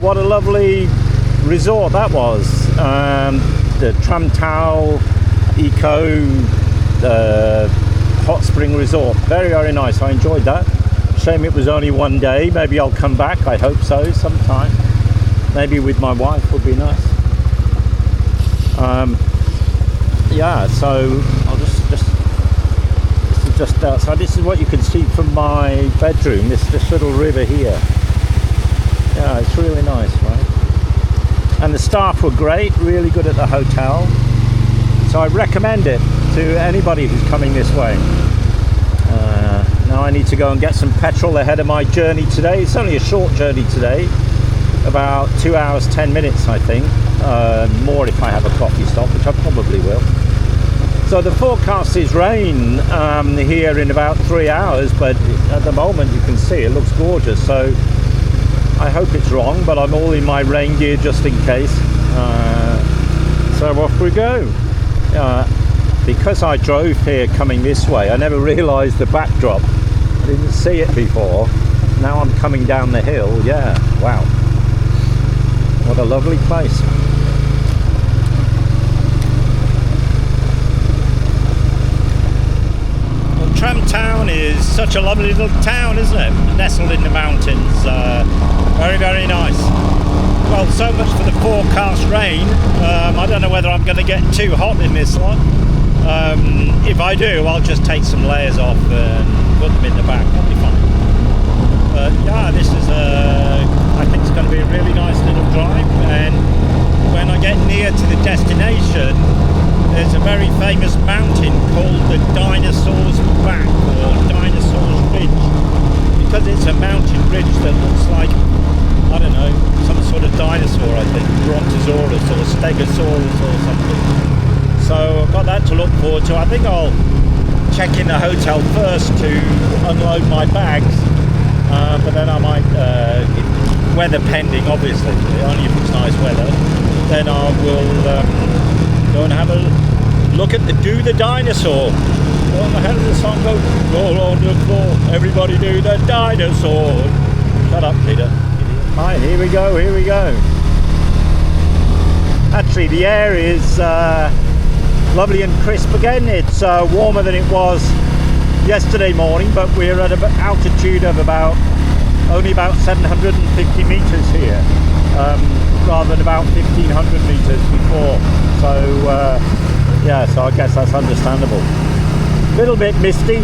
What a lovely resort that was. The Tram Eco Hot Spring Resort. Very, very nice. I enjoyed that. Shame it was only one day. Maybe I'll come back. I hope so sometime. Maybe with my wife would be nice. Yeah, so I'll just this is just outside. This is what you can see from my bedroom. This little river here. Yeah, it's really nice, right? And the staff were great, really good at the hotel. So I recommend it to anybody who's coming this way. Now I need to go and get some petrol ahead of my journey today. It's only a short journey today, about 2 hours 10 minutes I think. More if I have a coffee stop, which I probably will. So the forecast is rain here in about 3 hours, but at the moment you can see it looks gorgeous. So I hope it's wrong, but I'm all in my rain gear just in case. So off we go. Because I drove here coming this way, I never realised the backdrop. I didn't see it before. Now I'm coming down the hill. Yeah, wow. What a lovely place. Well, Tram Town is such a lovely little town, isn't it? Nestled in the mountains. Very, very nice. Well, so much for the forecast rain. I don't know whether I'm going to get too hot in this lot. If I do, I'll just take some layers off and put them in the back. That'll be fine. But yeah, this is I think it's going to be a really nice little drive. And when I get near to the destination, there's a very famous mountain called the Dinosaur's Back or Dinosaur's Ridge, because it's a mountain ridge that looks like, I don't know, some sort of dinosaur, I think, Brontosaurus or Stegosaurus or something. So I've got that to look forward to. I think I'll check in the hotel first to unload my bags, but then I might, weather pending obviously, only if it's nice weather, then I will go and have a look at Do the Dinosaur. Well, how does the song go? Roll on the floor, everybody do the dinosaur. Shut up, Peter. Right, here we go, here we go. Actually, the air is lovely and crisp again. It's warmer than it was yesterday morning, but we're at an altitude of only about 750 meters here, rather than about 1500 meters before. So yeah, so I guess that's understandable. A little bit misty,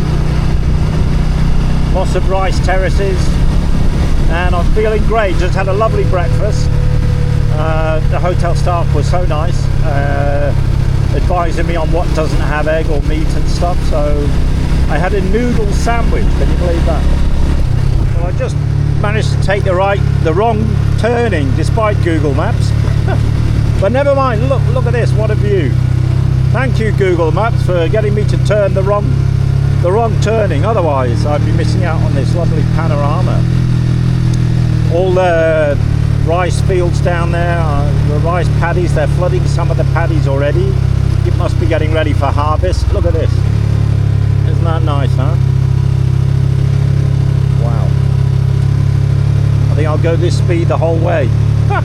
lots of rice terraces, and I'm feeling great. Just had a lovely breakfast. The hotel staff was so nice, advising me on what doesn't have egg or meat and stuff. So I had a noodle sandwich. Can you believe that? Well, I just managed to take the wrong turning despite Google Maps. But never mind. Look at this. What a view! Thank you, Google Maps, for getting me to turn the wrong turning. Otherwise, I'd be missing out on this lovely panorama. All the rice fields down there, the rice paddies, they're flooding some of the paddies already. It must be getting ready for harvest. Look at this. Isn't that nice, huh? Wow. I think I'll go this speed the whole way. Hi.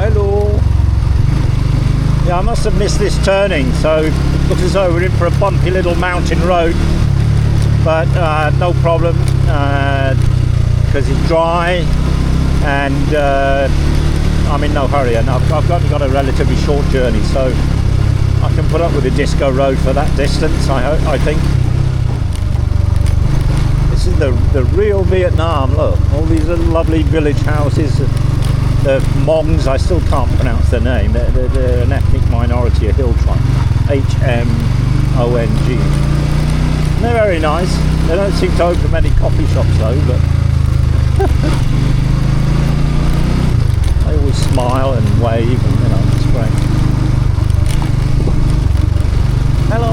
Hello. Yeah, I must have missed this turning, so it looks as though we're in for a bumpy little mountain road. But no problem, because it's dry, and I'm in no hurry, and I've only got a relatively short journey, so I can put up with a disco road for that distance. I think this is the real Vietnam. Look, all these little lovely village houses. The Hmongs, I still can't pronounce their name. They're an ethnic minority, a hill tribe. Hmong. They're very nice. They don't seem to open many coffee shops though, but they always smile and wave, and you know, it's great. Hello.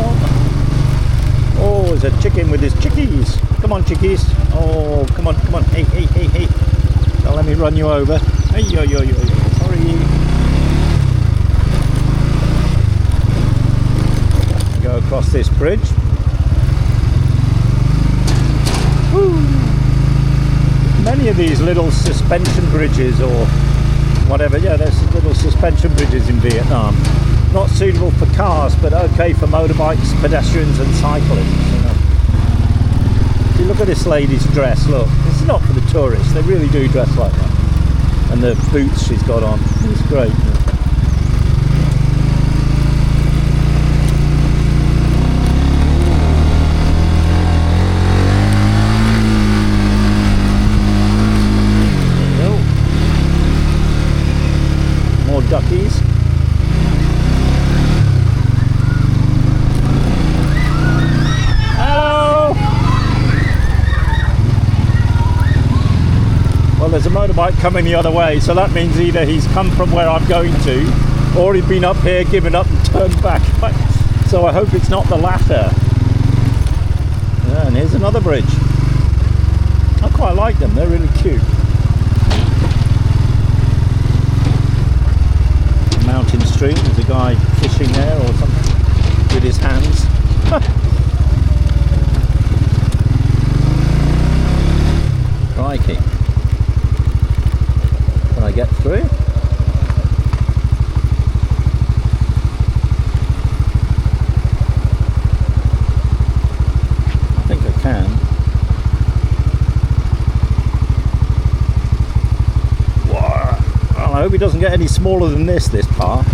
Oh, there's a chicken with his chickies. Come on, chickies. Oh, come on. Hey. Now let me run you over. Hey, yo. Sorry. Go across this bridge. Woo. many of these little suspension bridges or whatever. Yeah, there's little suspension bridges in Vietnam. Not suitable for cars, but okay for motorbikes, pedestrians and cyclists. You know. See, look at this lady's dress. Look, this is not for the tourists. They really do dress like that. And the boots she's got on. It's great. More duckies. Well, there's a motorbike coming the other way, so that means either he's come from where I'm going to, or he's been up here, given up and turned back. So I hope it's not the latter. Yeah, and here's another bridge. I quite like them, they're really cute. Mountain stream, there's a guy fishing there or something with his hands. Crikey. Can I get through? I think I can. Wow. I hope it doesn't get any smaller than this path.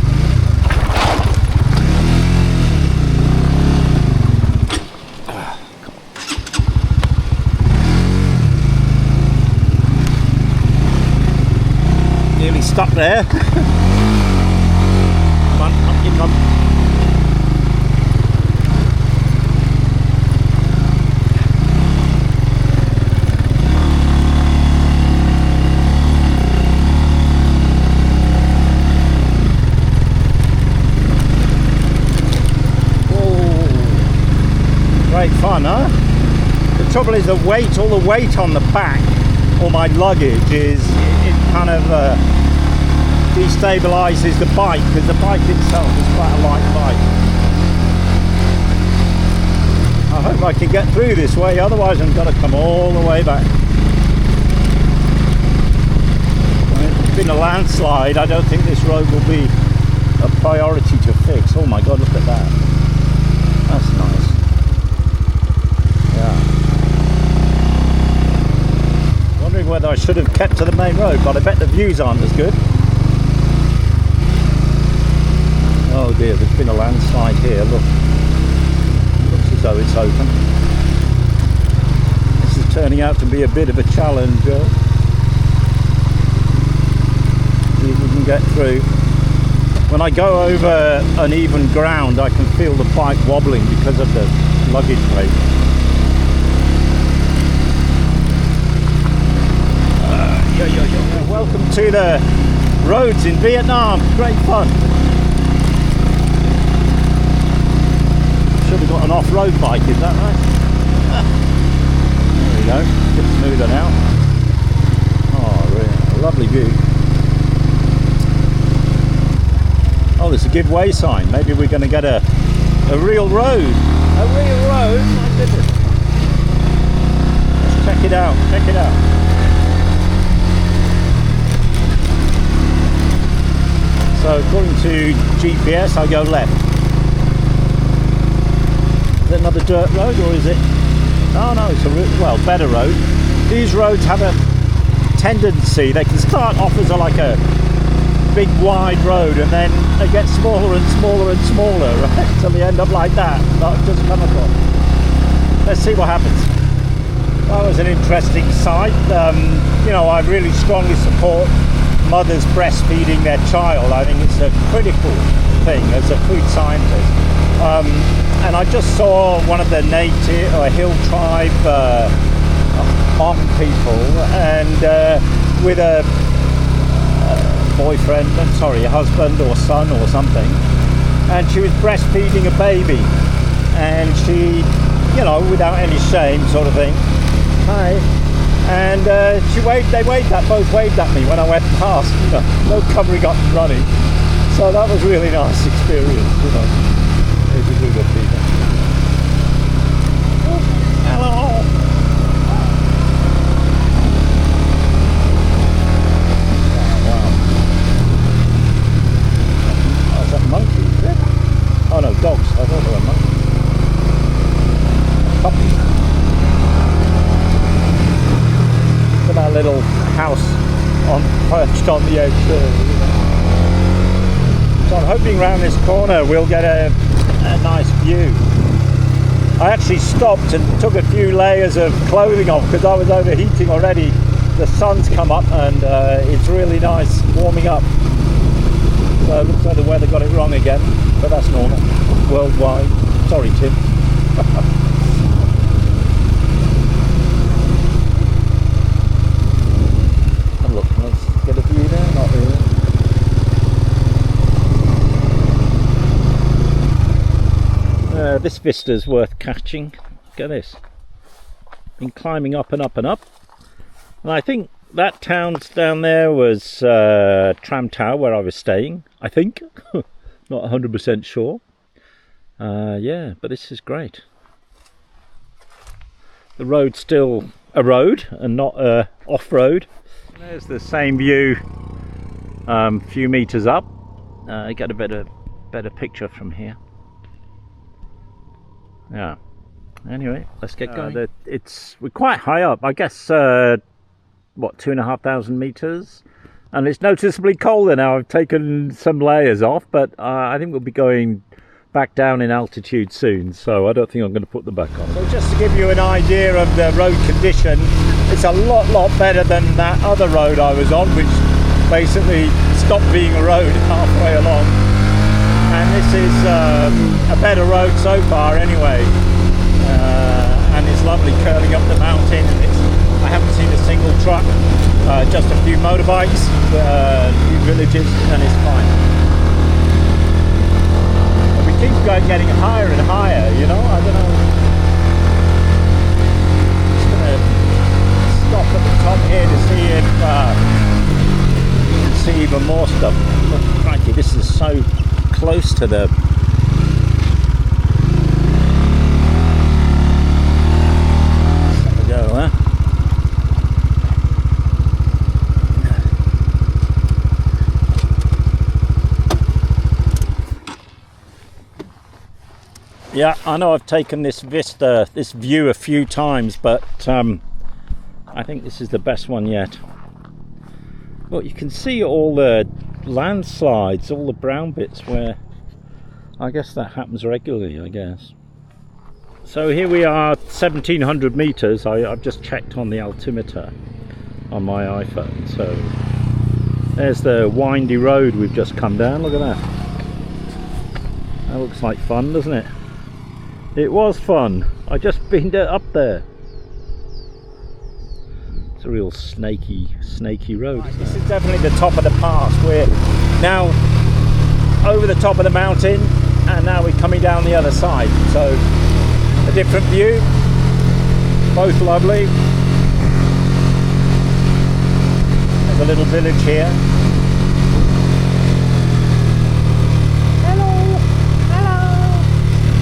Nearly stuck there. Come on, up you come. Great fun, huh? The trouble is the weight, all the weight on the back, all my luggage it kind of destabilizes the bike, because the bike itself is quite a light bike. I hope I can get through this way, otherwise I'm going to come all the way back. It's been a landslide. I don't think this road will be a priority to fix. Oh my god, look at that. That's nice. Wondering whether I should have kept to the main road, but I bet the views aren't as good. Oh dear, there's been a landslide here, look. Looks as though it's open. This is turning out to be a bit of a challenge. You wouldn't get through. When I go over uneven ground, I can feel the bike wobbling because of the luggage weight. Welcome to the roads in Vietnam. Great fun. Should have got an off-road bike, is that right? There we go. Bit smoother now. Oh, really, a lovely view. Oh, there's a give way sign. Maybe we're going to get a real road. A real road? My goodness. Let's check it out. Check it out. So according to GPS, I go left. Is it another dirt road, or is it? Oh no, it's a better road. These roads have a tendency, they can start off as like a big wide road, and then they get smaller and smaller and smaller, right? Until they end up like that I've just come across. Let's see what happens. That was an interesting sight. You know, I really strongly support mothers breastfeeding their child. I think it's a critical thing as a food scientist. And I just saw one of the native or hill tribe Hmong people, and with a boyfriend, a husband or son or something, and she was breastfeeding a baby, and she, you know, without any shame sort of thing, hi. And they both waved at me when I went past, you know, no coming up and running. So that was really nice experience, you know. These are good people. Oh, hello. little house perched on the edge there, you know. So I'm hoping round this corner we'll get a nice view. I actually stopped and took a few layers of clothing off because I was overheating already. The sun's come up and it's really nice warming up. So it looks like the weather got it wrong again, but that's normal worldwide. Sorry, Tim. And look, let's get a view there. Not really. This vista's worth catching. Look at this. Been climbing up and up and up. And I think that town down there was Tram Tower where I was staying. I think. Not 100% sure. Yeah, but this is great. The road's still a road and not off-road. There's the same view a few meters up. I get a better picture from here. Yeah. Anyway, let's get going. We're quite high up. I guess what, 2,500 meters, and it's noticeably colder now. I've taken some layers off, but I think we'll be going back down in altitude soon, so I don't think I'm going to put them back on. So just to give you an idea of the road condition, it's a lot better than that other road I was on, which basically stopped being a road halfway along. And this is a better road so far anyway, and it's lovely curling up the mountain, and I haven't seen a single truck, just a few motorbikes, a few villages, and it's fine. And we keep getting higher and higher, you know. I don't know, I'm just going to stop at the top here to see if you can see even more stuff. Look, crikey, this is so close to the go, huh? Yeah, I know I've taken this view a few times, but I think this is the best one yet. Well, you can see all the landslides, all the brown bits where I guess that happens regularly, I guess. So here we are, 1,700 meters. I've just checked on the altimeter on my iPhone. So there's the windy road we've just come down. Look at that. That looks like fun, doesn't it? It was fun. I just been up there. It's a real snaky road. Right, this is definitely the top of the pass. We're now over the top of the mountain, and now we're coming down the other side. So a different view, both lovely. There's a little village here. Hello, hello.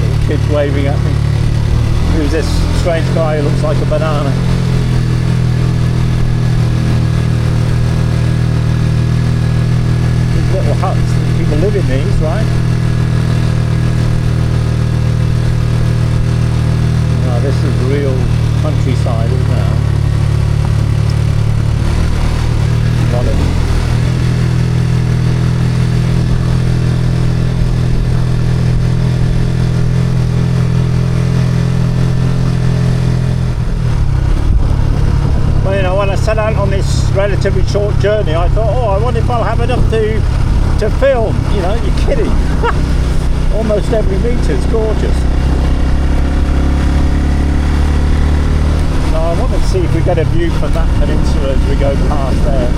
Little kids waving at me. Who's this strange guy who looks like a banana? Little huts, people live in these, right? Now this is real countryside, isn't it? A lot of well, you know, when I set out on this relatively short journey, I thought, oh, I wonder if I'll have enough to film. You know, you're kidding. Almost every metre, it's gorgeous. So I want to see if we get a view from that peninsula as we go past there.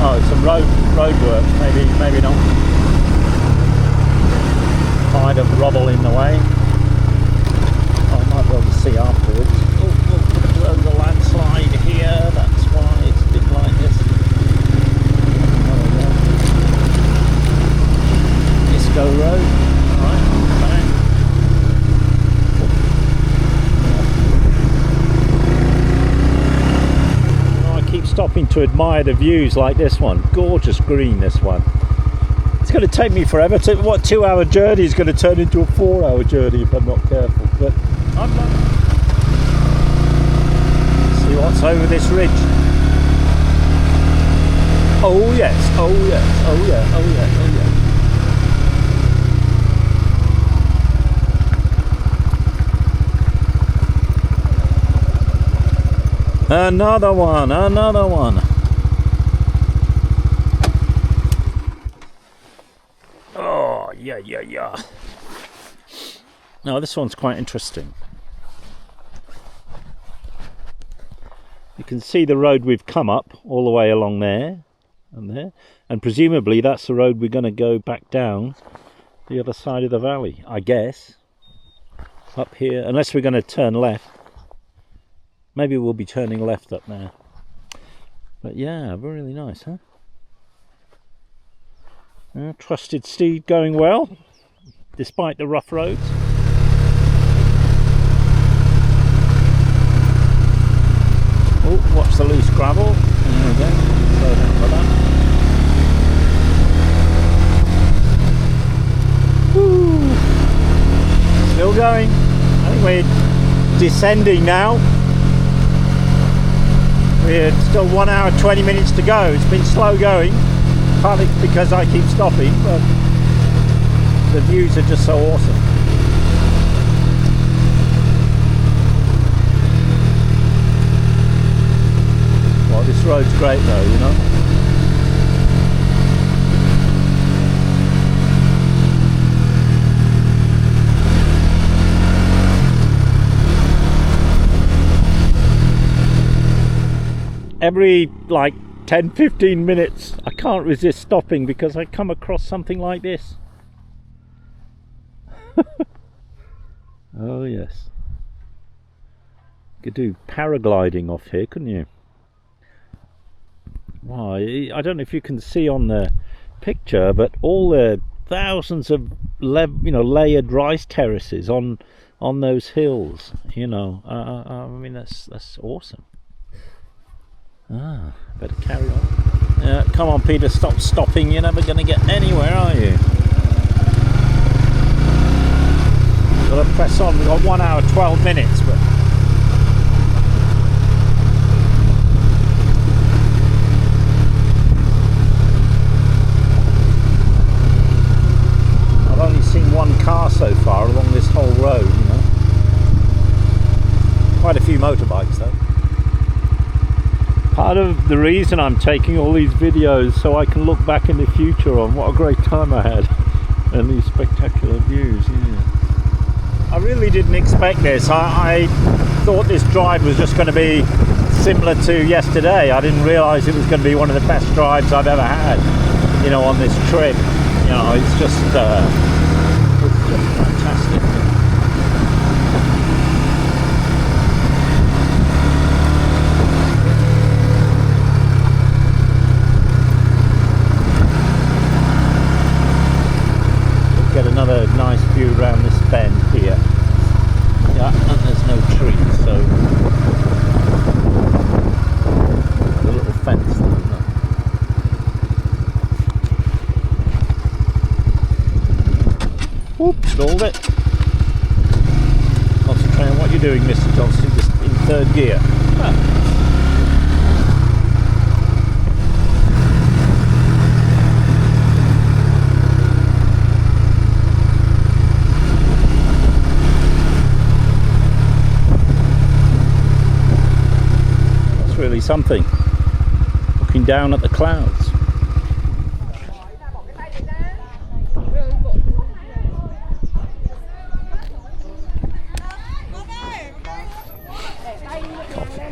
Oh, some road works, maybe not. Kind of rubble in the way. Oh, I might be able to see afterwards. Oh, there's a landslide here, that's why it's a bit like this. Disco Road, alright, fine. Oh, I keep stopping to admire the views like this one. Gorgeous green, this one. It's going to take me forever. What 2-hour journey is going to turn into a 4-hour journey if I'm not careful. But I'm not. See what's miles over this ridge. Oh yes, oh yes, oh yeah, oh yeah, oh yeah. Another one, another one. Oh, yeah, yeah, yeah. Now this one's quite interesting. You can see the road we've come up all the way along there and there, and presumably that's the road we're going to go back down the other side of the valley, I guess. Up here, unless we're going to turn left. Maybe we'll be turning left up there. But yeah, really nice, huh? Trusted steed going well, despite the rough roads. Oh, watch the loose gravel. There we go. Slow down for that. Woo! Still going. I think we're descending now. We're still 1 hour 20 minutes to go. It's been slow going. Partly because I keep stopping, but the views are just so awesome. Well, this road's great though, you know. Every like 10-15 minutes I can't resist stopping because I come across something like this. Oh yes, you could do paragliding off here, couldn't you? Wow, I don't know if you can see on the picture, but all the thousands of layered rice terraces on those hills, you know. I mean that's awesome. Better carry on. Come on, Peter, stop stopping. You're never going to get anywhere, are you? Got to press on. We've got 1 hour 12 minutes, but I've only seen one car so far along this whole road, you know. Quite a few motorbikes though. Part of the reason I'm taking all these videos so I can look back in the future on what a great time I had and these spectacular views. Yeah. I really didn't expect this. I thought this drive was just going to be similar to yesterday. I didn't realise it was going to be one of the best drives I've ever had, you know, on this trip. You know, it's just fantastic. Another nice view around this bend here. Yeah, and there's no trees, so a little fence there, isn't it? Whoop, stalled it. Concentrate on what you're doing, Mr. Johnson, just in third gear. Really something, looking down at the clouds.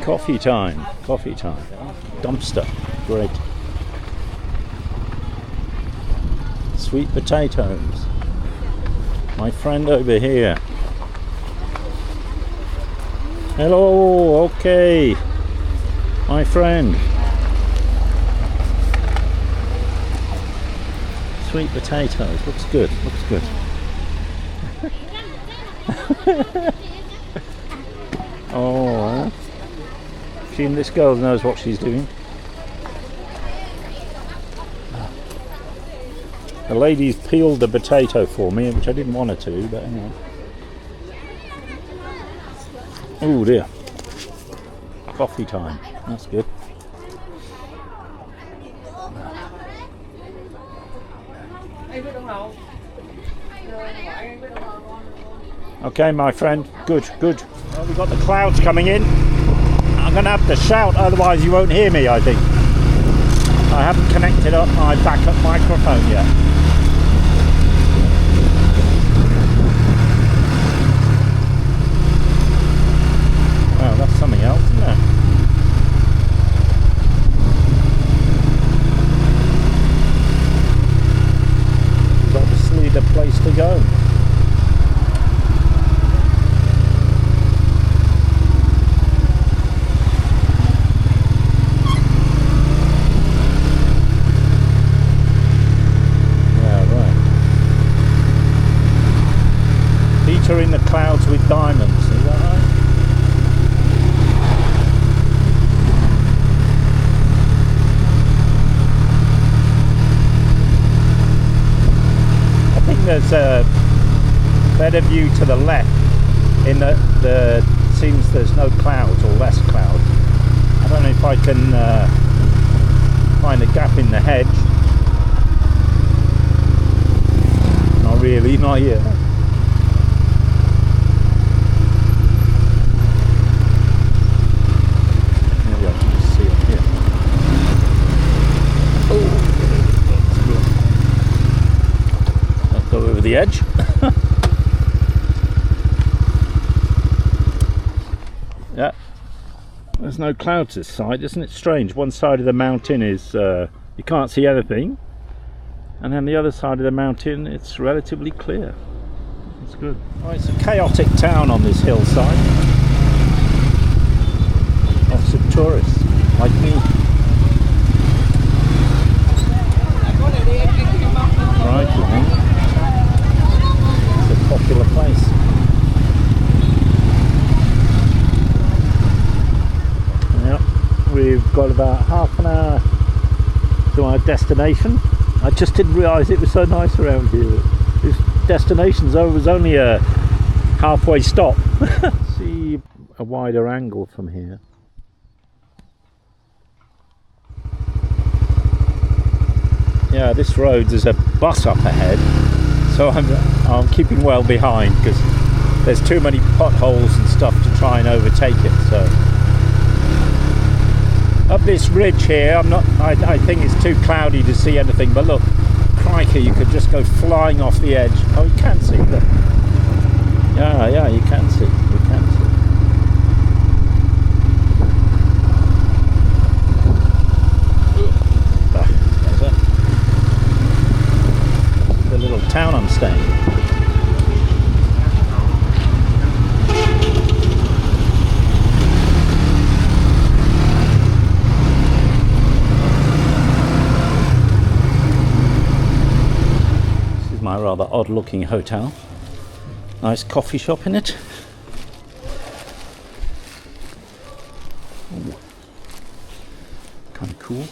Coffee time, coffee time. Dumpster, great. Sweet potatoes. My friend over here. Hello, okay. My friend. Sweet potatoes. Looks good. Looks good. Oh. This girl knows what she's doing. The lady's peeled the potato for me, which I didn't want her to, but anyway. Oh dear. coffee time. That's good. Okay, my friend. Good, good. Well, we've got the clouds coming in. I'm going to have to shout, otherwise you won't hear me, I think. I haven't connected up my backup microphone yet. Wow, that's something else, isn't it? It's obviously the place to go. In the clouds with diamonds, is that right? I think there's a better view to the left in the seems there's no clouds or less clouds. I don't know if I can find a gap in the hedge. Not really, not yet. The edge. Yeah, there's no clouds this side. Isn't it strange? One side of the mountain is you can't see anything, and then the other side of the mountain it's relatively clear. It's good. Oh, it's a chaotic town on this hillside. Lots of tourists like me. Right. Popular place. Yep, we've got about half an hour to our destination. I just didn't realise it was so nice around here. This destination's over was only a halfway stop. See a wider angle from here. Yeah, this road, there's a bus up ahead. So I'm keeping well behind because there's too many potholes and stuff to try and overtake it. So up this ridge here, I think it's too cloudy to see anything. But look, crikey, you could just go flying off the edge. Oh, you can see. Look. Yeah, you can see. You can see. Little town I'm staying in. This is my rather odd looking hotel. Nice coffee shop in it. Kind of cool.